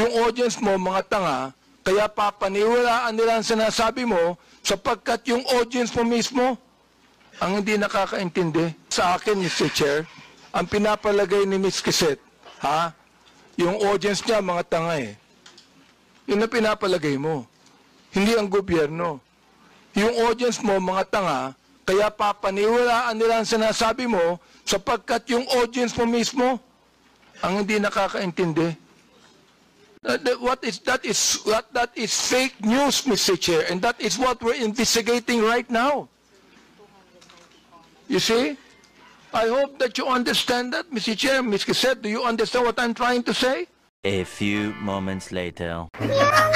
yung audience mo, mga tanga, kaya papaniwalaan nila ang sinasabi mo sapagkat yung audience mo mismo ang hindi nakakaintindi. Sa akin, Mr. Chair, ang pinapalagay ni Ms. Kiset, yung audience niya, mga tanga eh. Yun ang pinapalagay mo. Hindi ang gobyerno. Yung audience mo, mga tanga, kaya papaniwalaan nila ang sinasabi mo sapagkat yung audience mo mismo ang hindi nakakaintindi. That is fake news, Mr. Chair, and that is what we're investigating right now. You see? I hope that you understand that, Mr. Chair. Ms. Kiset, do you understand what I'm trying to say? A few moments later. Yeah.